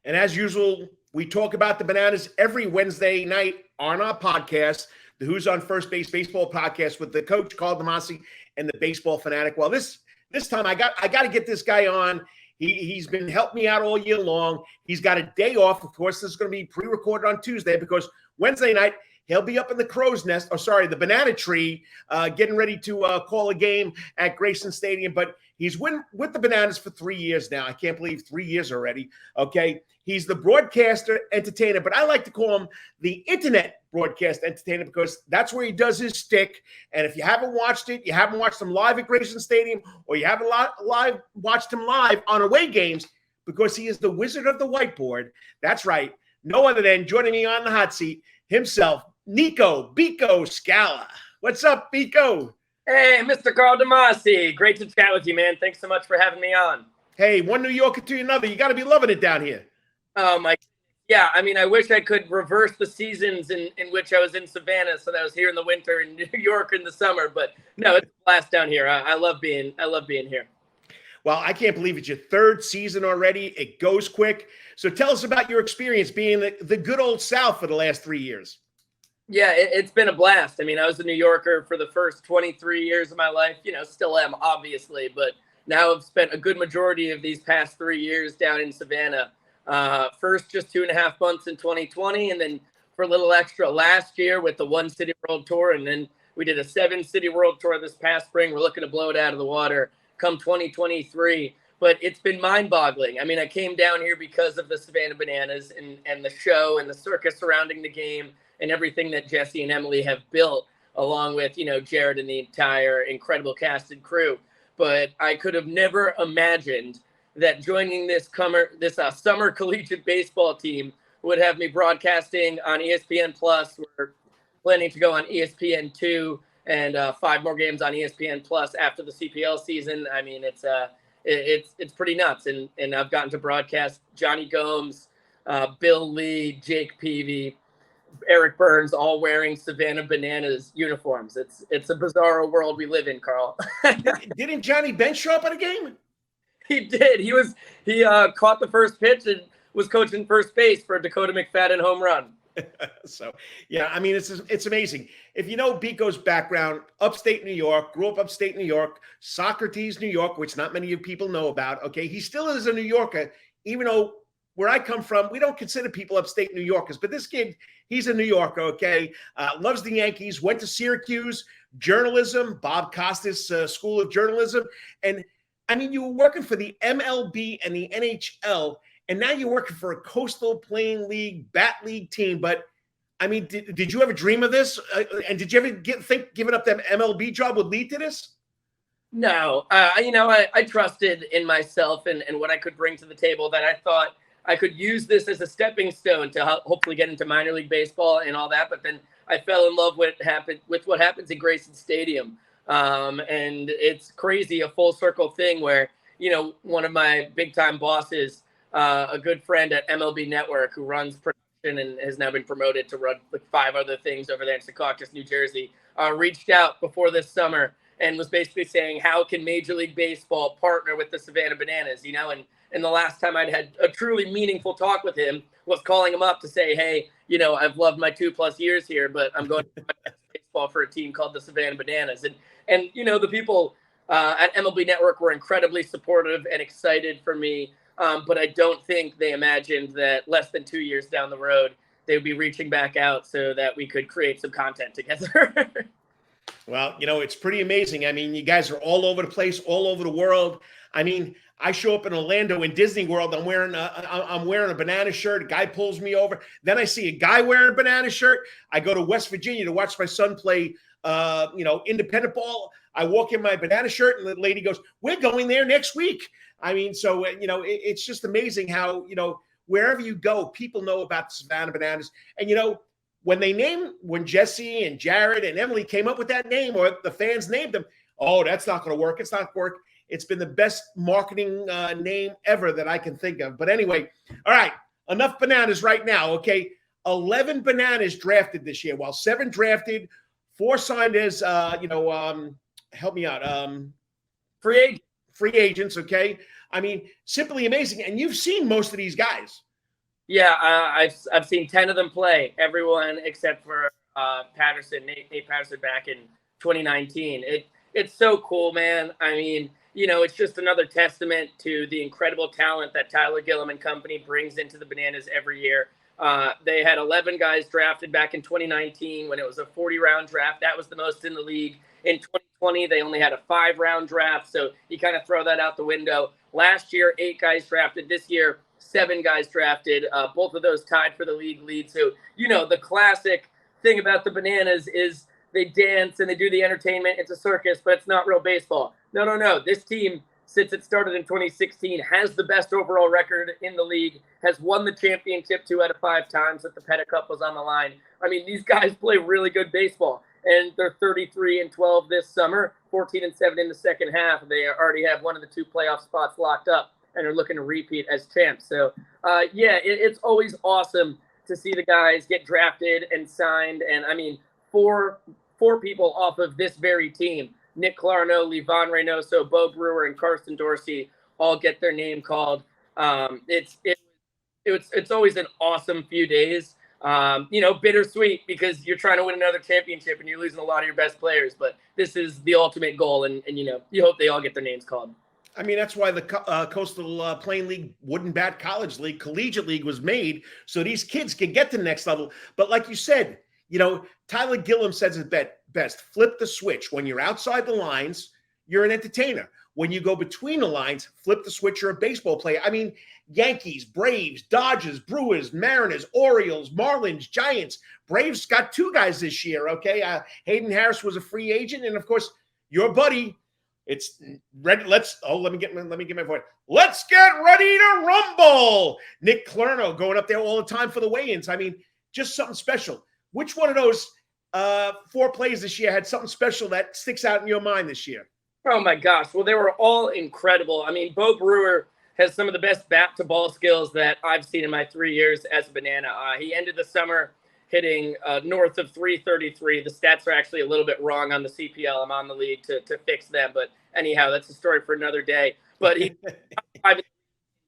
And as usual, we talk about the Bananas every Wednesday night on our podcast, the Who's on First Base Baseball Podcast with the coach, Carl DeMasi, and the Baseball Fanatic. Well, this time I got to get this guy on. He's been helping me out all year long. He's got a day off. Of course, this is going to be pre-recorded on Tuesday because Wednesday night he'll be up in the crow's nest, the banana tree, getting ready to call a game at Grayson Stadium. But he's with the Bananas for 3 years now. I can't believe 3 years already. Okay. He's the broadcaster entertainer, but I like to call him the internet broadcast entertainer because that's where he does his stick. And if you haven't watched it, you haven't watched him live at Grayson Stadium, or you haven't watched him live on away games, because he is the wizard of the whiteboard. That's right. No other than joining me on the hot seat himself, Biko Skalla. What's up, Biko? Hey, Mr. Carl DeMasi. Great to chat with you, man. Thanks so much for having me on. Hey, one New Yorker to another. You got to be loving it down here. Oh, my. Yeah, I mean, I wish I could reverse the seasons in which I was in Savannah, so that I was here in the winter and New York in the summer. But no, it's a blast down here. I love being here. Well, I can't believe it's your third season already. It goes quick. So tell us about your experience being the good old South for the last 3 years. Yeah, it's been a blast. I mean, I was a New Yorker for the first 23 years of my life. Still am, obviously, but now I've spent a good majority of these past 3 years down in Savannah. First, just 2.5 months in 2020, and then for a little extra last year with the One City World Tour, and then we did a 7-city World Tour this past spring. We're looking to blow it out of the water come 2023, but it's been mind-boggling. I mean, I came down here because of the Savannah Bananas and the show and the circus surrounding the game and everything that Jesse and Emily have built, along with, Jared and the entire incredible cast and crew. But I could have never imagined that joining this summer collegiate baseball team would have me broadcasting on ESPN Plus. We're planning to go on ESPN2 and 5 more games on ESPN Plus after the CPL season. I mean, it's pretty nuts. And I've gotten to broadcast Johnny Gomes, Bill Lee, Jake Peavy, Eric Burns, all wearing Savannah Bananas uniforms. It's a bizarre world we live in, Carl. Didn't Johnny Bench show up at a game? He did. He caught the first pitch and was coaching first base for a Dakota McFadden home run. So, yeah, I mean, it's amazing. If you know Biko's background, upstate New York, grew up upstate New York, Socrates, New York, which not many of you people know about. Okay, he still is a New Yorker, even though where I come from, we don't consider people upstate New Yorkers. But this kid, he's a New Yorker, okay? Loves the Yankees, went to Syracuse, journalism, Bob Costas School of Journalism. And, I mean, you were working for the MLB and the NHL, and now you're working for a coastal playing league, bat league team. But, I mean, did you ever dream of this? And did you ever think giving up that MLB job would lead to this? No. I trusted in myself and what I could bring to the table, that I thought I could use this as a stepping stone to hopefully get into minor league baseball and all that. But then I fell in love with what happens in Grayson Stadium. And it's crazy, a full circle thing where, one of my big time bosses, a good friend at MLB Network who runs production and has now been promoted to run like 5 other things over there in Secaucus, New Jersey, reached out before this summer and was basically saying, how can Major League Baseball partner with the Savannah Bananas, And the last time I'd had a truly meaningful talk with him was calling him up to say, hey, I've loved my 2+ years here, but I'm going to baseball for a team called the Savannah Bananas. And the people at MLB Network were incredibly supportive and excited for me. But I don't think they imagined that less than 2 years down the road, they would be reaching back out so that we could create some content together. Well, it's pretty amazing. I mean, you guys are all over the place, all over the world. I mean, I show up in Orlando in Disney World. I'm wearing a banana shirt. A guy pulls me over. Then I see a guy wearing a banana shirt. I go to West Virginia to watch my son play, independent ball. I walk in my banana shirt, and the lady goes, "We're going there next week." I mean, so it's just amazing how wherever you go, people know about the Savannah Bananas. And when Jesse and Jared and Emily came up with that name, or the fans named them, oh, that's not going to work. It's not going to work. It's been the best marketing name ever that I can think of. But anyway, all right, enough bananas right now, okay? 11 bananas drafted this year. Well, 7 drafted, 4 signed as, help me out. Free agents, okay? I mean, simply amazing. And you've seen most of these guys. Yeah, I've seen 10 of them play. Everyone except for Patterson, Nate Patterson, back in 2019. It's so cool, man. I mean, it's just another testament to the incredible talent that Tyler Gillum and company brings into the Bananas every year. They had 11 guys drafted back in 2019 when it was a 40-round draft. That was the most in the league. In 2020, they only had a 5-round draft, so you kind of throw that out the window. Last year, 8 guys drafted. This year, 7 guys drafted. Both of those tied for the league lead. So, the classic thing about the Bananas is they dance and they do the entertainment. It's a circus, but it's not real baseball. No. This team, since it started in 2016, has the best overall record in the league, has won the championship 2 out of 5 times that the Pettit Cup was on the line. I mean, these guys play really good baseball, and they're 33-12 this summer, 14-7 in the second half. They already have one of the 2 playoff spots locked up and are looking to repeat as champs. So, it's always awesome to see the guys get drafted and signed. And, I mean, four people off of this very team, Nick Clarno, Livan Reynoso, Bo Brewer, and Carson Dorsey, all get their name called. It's always an awesome few days. Bittersweet because you're trying to win another championship and you're losing a lot of your best players. But this is the ultimate goal, and you hope they all get their names called. I mean, that's why the Coastal Plain League Wooden Bat College League, Collegiate League was made so these kids can get to the next level. But like you said, Tyler Gillum says it best. Flip the switch. When you're outside the lines, you're an entertainer. When you go between the lines, flip the switch, you're a baseball player. I mean, Yankees, Braves, Dodgers, Brewers, Mariners, Orioles, Marlins, Giants. Braves got 2 guys this year, okay? Hayden Harris was a free agent. And, of course, your buddy, it's ready. Let me get my voice. Let's get ready to rumble. Nick Clarno going up there all the time for the weigh-ins. I mean, just something special. Which one of those 4 plays this year had something special that sticks out in your mind this year? Oh, my gosh. Well, they were all incredible. I mean, Bo Brewer has some of the best bat-to-ball skills that I've seen in my 3 years as a Banana. He ended the summer hitting north of 333. The stats are actually a little bit wrong on the CPL. I'm on the league to fix them. But anyhow, that's a story for another day. But he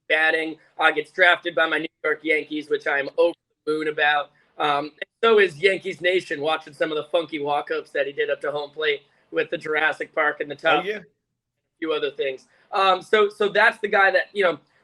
batting, gets drafted by my New York Yankees, which I'm over the moon about. And so is Yankees Nation, watching some of the funky walk-ups that he did up to home plate with the Jurassic Park and the top. Oh, yeah. A few other things. So that's the guy that,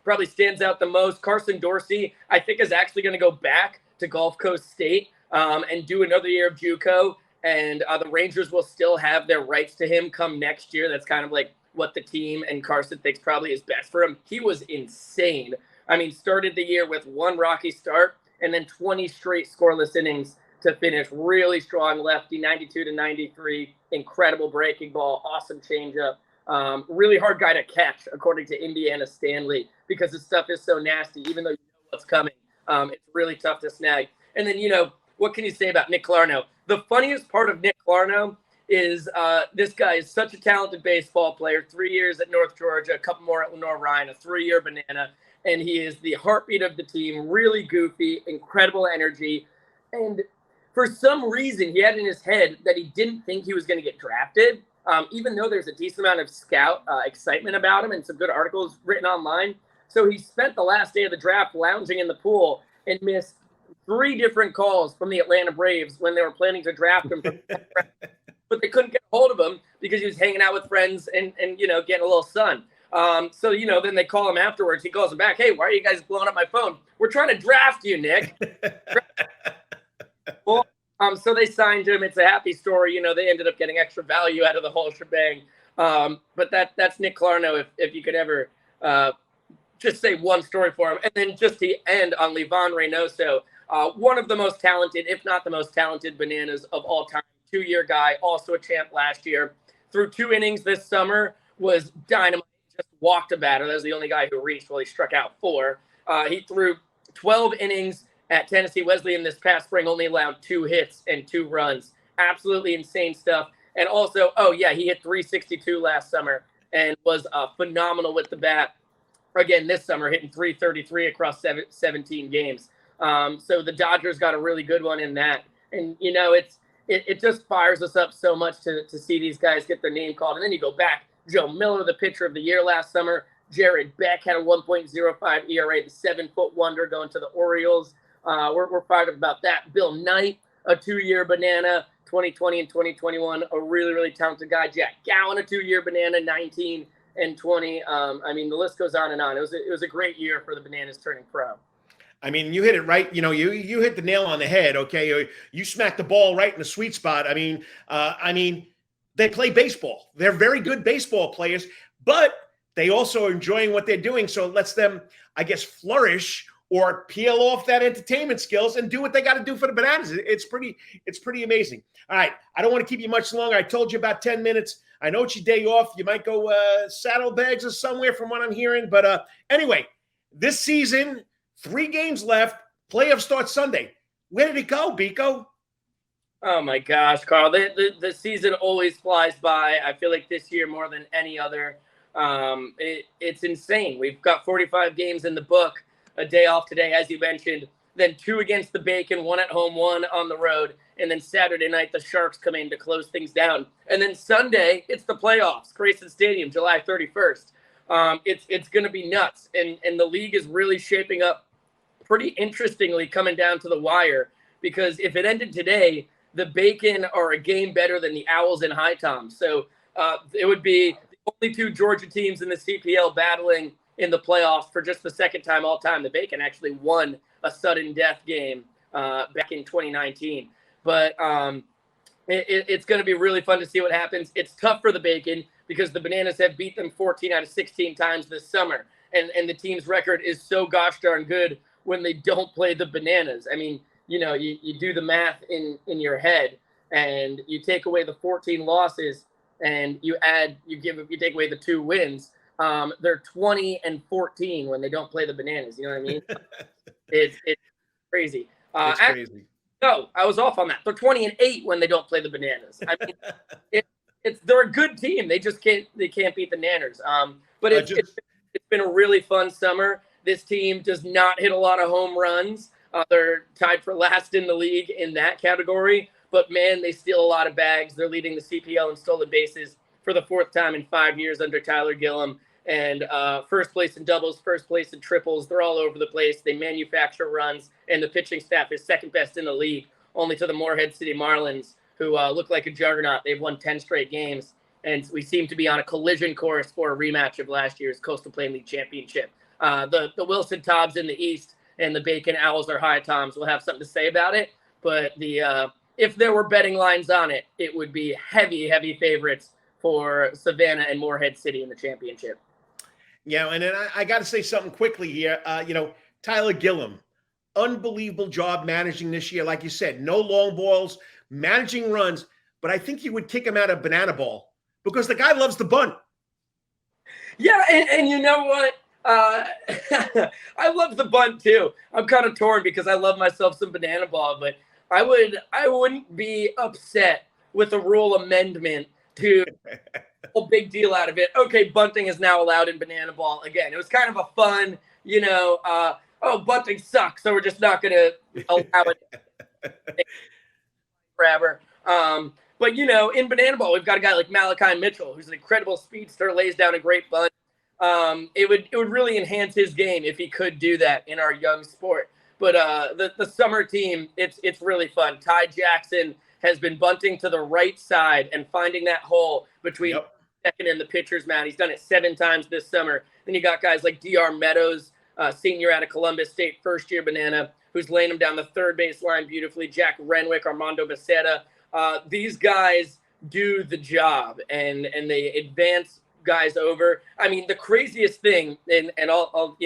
probably stands out the most. Carson Dorsey, I think, is actually going to go back to Gulf Coast State and do another year of JUCO. And the Rangers will still have their rights to him come next year. That's kind of like what the team and Carson thinks probably is best for him. He was insane. I mean, started the year with 1 rocky start and then 20 straight scoreless innings to finish. Really strong lefty, 92-93, incredible breaking ball, awesome changeup. Really hard guy to catch, according to Indiana Stanley, because his stuff is so nasty. Even though you know what's coming, it's really tough to snag. And then, what can you say about Nick Clarno? The funniest part of Nick Clarno is this guy is such a talented baseball player. 3 years at North Georgia, a couple more at Lenore Ryan, a 3-year Banana. And he is the heartbeat of the team, really goofy, incredible energy. And for some reason, he had in his head that he didn't think he was going to get drafted, even though there's a decent amount of scout excitement about him and some good articles written online. So he spent the last day of the draft lounging in the pool and missed 3 different calls from the Atlanta Braves when they were planning to draft him. But they couldn't get a hold of him because he was hanging out with friends and getting a little sun. So, then they call him afterwards. He calls them back. Hey, why are you guys blowing up my phone? We're trying to draft you, Nick. Well, so they signed him. It's a happy story. They ended up getting extra value out of the whole shebang. But that's Nick Clarno, if you could ever just say one story for him. And then just to end on Livan Reynoso, one of the most talented, if not the most talented Bananas of all time. 2-year guy, also a champ last year. Through 2 innings this summer, was dynamite. Just walked a batter. That was the only guy who reached. Well, he struck out 4. He threw 12 innings at Tennessee Wesleyan this past spring, only allowed 2 hits and 2 runs. Absolutely insane stuff. And also, he hit 362 last summer and was phenomenal with the bat. Again, this summer, hitting 333 across 17 games. So the Dodgers got a really good one in that. And, it just fires us up so much to see these guys get their name called. And then you go back, Joe Miller, the pitcher of the year last summer, Jared Beck had a 1.05 ERA, the 7-foot wonder going to the Orioles. We're fired up about that. Bill Knight, a 2-year banana, 2020 and 2021, a really, really talented guy. Jack Gowan, a 2-year banana, 19 and 20. I mean, the list goes on and on. It was a great year for the Bananas turning pro. I mean, you hit it right. You know, you hit the nail on the head. Okay, you smacked the ball right in the sweet spot. I mean, they play baseball. They're very good baseball players, but they also are enjoying what they're doing. So it lets them, I guess, flourish or peel off that entertainment skills and do what they got to do for the Bananas. It's pretty amazing. All right, I don't want to keep you much longer. I told you about 10 minutes. I know it's your day off. You might go Saddlebags or somewhere from what I'm hearing. But anyway, this season, 3 games left. Playoff starts Sunday. Where did it go, Biko? Oh my gosh, Carl! The season always flies by. I feel like this year more than any other. It's insane. We've got 45 games in the book. A day off today, as you mentioned. Then 2 against the Bacon, 1 at home, 1 on the road. And then Saturday night, the Sharks come in to close things down. And then Sunday, it's the playoffs, Grayson Stadium, July 31st. It's going to be nuts. And the league is really shaping up pretty interestingly coming down to the wire, because if it ended today, the Bacon are a game better than the Owls and High Toms. So it would be the only 2 Georgia teams in the CPL battling in the playoffs for just the second time all time. The Bacon actually won a sudden death game back in 2019. But it's going to be really fun to see what happens. It's tough for the Bacon because the Bananas have beat them 14 out of 16 times this summer. And the team's record is so gosh darn good when they don't play the Bananas. I mean, you know, you do the math in your head and you take away the 14 losses and you take away the 2 wins. They're 20 and 14 when they don't play the Bananas. You know what I mean? It's crazy. It's crazy. No, I was off on that. They're 20 and 8 when they don't play the Bananas. I mean, they're a good team. They just can't beat the Nanners. But it's been a really fun summer. This team does not hit a lot of home runs. They're tied for last in the league in that category. But man, they steal a lot of bags. They're leading the CPL in stolen bases for the 4th time in 5 years under Tyler Gillum. And first place in doubles, first place in triples. They're all over the place. They manufacture runs, and the pitching staff is second best in the league, only to the Morehead City Marlins, who look like a juggernaut. They've won 10 straight games, and we seem to be on a collision course for a rematch of last year's Coastal Plain League Championship. The Wilson Toms in the East and the Bacon Owls or High Toms will have something to say about it, but if there were betting lines on it, it would be heavy favorites for Savannah and Morehead City in the championship. Yeah, and then I got to say something quickly here. Tyler Gillum, unbelievable job managing this year. Like you said, no long balls, managing runs. But I think you would kick him out of banana ball because the guy loves the bunt. Yeah, and you know what? I love the bunt too. I'm kind of torn because I love myself some banana ball, but I wouldn't be upset with a rule amendment to a big deal out of it. Okay, bunting is now allowed in banana ball again. It was kind of a fun, bunting sucks, so we're just not going to allow it forever. But, in banana ball, we've got a guy like Malachi Mitchell, who's an incredible speedster, lays down a great bunt. It would really enhance his game if he could do that in our young sport. But the summer team, it's really fun. Ty Jackson has been bunting to the right side and finding that hole between second and the pitcher's mound. He's done it 7 times this summer. Then you got guys like DR Meadows, senior out of Columbus State, first-year banana, who's laying him down the third base line beautifully. Jack Renwick, Armando Becerra. These guys do the job, and they advance guys over. I mean, the craziest thing, and I'll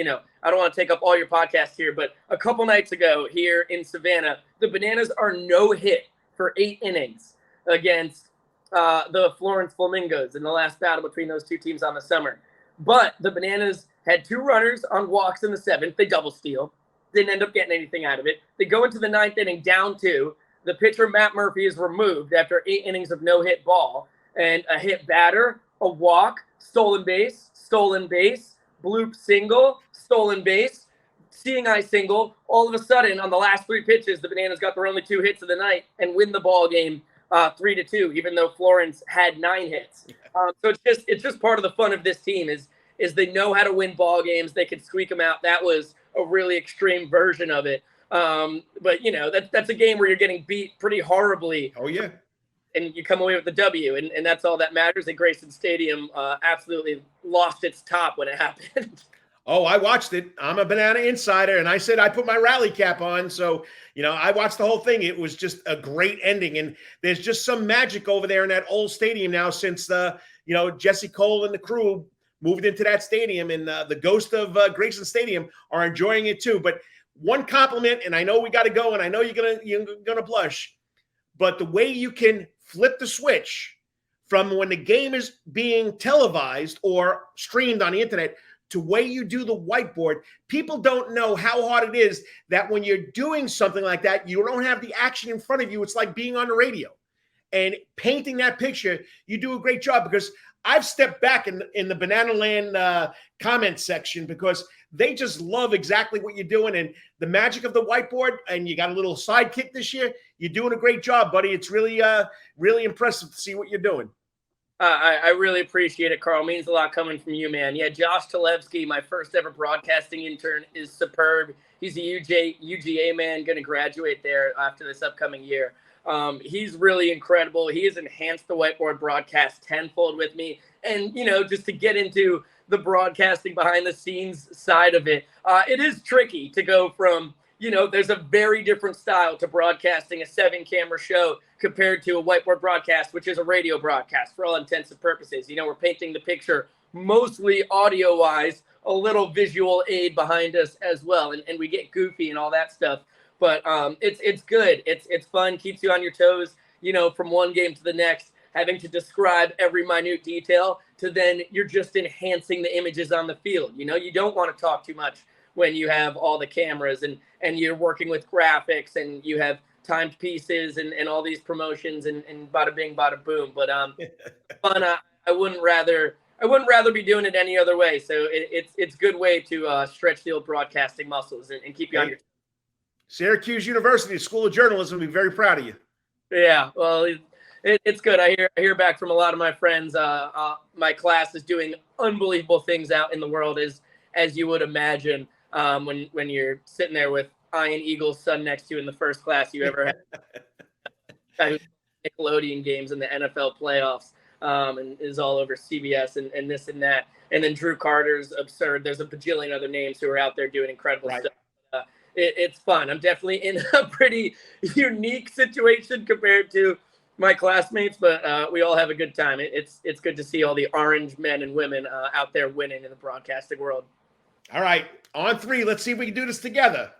I don't want to take up all your podcast here, but a couple nights ago here in Savannah, the Bananas are no hit for 8 innings against the Florence Flamingos in the last battle between those 2 teams on the summer. But the Bananas had 2 runners on walks in the 7th. They double steal. Didn't end up getting anything out of it. They go into the 9th inning down 2. The pitcher, Matt Murphy, is removed after 8 innings of no-hit ball. And a hit batter, a walk, stolen base, bloop single, stolen base, seeing eye single. All of a sudden, on the last 3 pitches, the Bananas got their only 2 hits of the night and win the ball game 3-2, even though Florence had 9 hits. So it's just part of the fun of this team is is they know how to win ball games. They can squeak them out. That was a really extreme version of it. But you know, that's a game where you're getting beat pretty horribly. Oh yeah. And you come away with the W, and that's all that matters. And Grayson Stadium absolutely lost its top when it happened. Oh, I watched it. I'm a Banana insider, and I said I put my rally cap on. So, you know, I watched the whole thing. It was just a great ending, and there's just some magic over there in that old stadium now since, you know, Jesse Cole and the crew moved into that stadium, and the ghost of Grayson Stadium are enjoying it too. But one compliment, and I know we got to go, and I know you're gonna blush, but the way you can flip the switch from when the game is being televised or streamed on the internet to way you do the whiteboard, people don't know how hard it is that when you're doing something like that, you don't have the action in front of you. It's like being on the radio. And painting that picture, you do a great job, because I've stepped back in the Banana Land comment section because they just love exactly what you're doing and the magic of the whiteboard. And you got a little sidekick this year. You're doing a great job, buddy. It's really, really impressive to see what you're doing. I really appreciate it, Carl. It means a lot coming from you, man. Yeah, Josh Talevsky, my first ever broadcasting intern, is superb. He's a UGA man, going to graduate there after this upcoming year. He's really incredible. He has enhanced the whiteboard broadcast tenfold with me. And, you know, just to get into the broadcasting behind the scenes side of it, it is tricky to go from, you know, there's a very different style to broadcasting a 7-camera show compared to a whiteboard broadcast, which is a radio broadcast for all intents and purposes. You know, we're painting the picture mostly audio-wise, a little visual aid behind us as well. And we get goofy and all that stuff. But it's good. It's fun, keeps you on your toes, you know, from one game to the next, having to describe every minute detail to then you're just enhancing the images on the field. You know, you don't want to talk too much when you have all the cameras and you're working with graphics and you have timed pieces and all these promotions and bada bing, bada boom. But fun. I wouldn't rather be doing it any other way. So it's a good way to stretch the old broadcasting muscles and keep you on your. Syracuse University School of Journalism will be very proud of you. Yeah, well, it's good. I hear back from a lot of my friends. My class is doing unbelievable things out in the world, as you would imagine. When you're sitting there with Ian Eagle's son next to you in the first class you ever had, Nickelodeon games in the NFL playoffs, and is all over CBS and this and that. And then Drew Carter's absurd. There's a bajillion other names who are out there doing incredible stuff. It's fun. I'm definitely in a pretty unique situation compared to my classmates, but we all have a good time. It's good to see all the orange men and women out there winning in the broadcasting world. All right, on 3, let's see if we can do this together.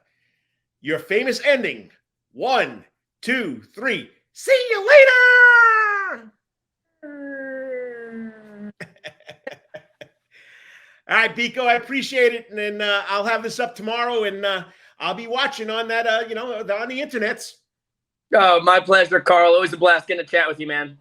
Your famous ending. 1, 2, 3. See you later. All right, Biko, I appreciate it. And then I'll have this up tomorrow, and I'll be watching on that, on the internets. Oh, my pleasure, Carl. Always a blast getting to chat with you, man.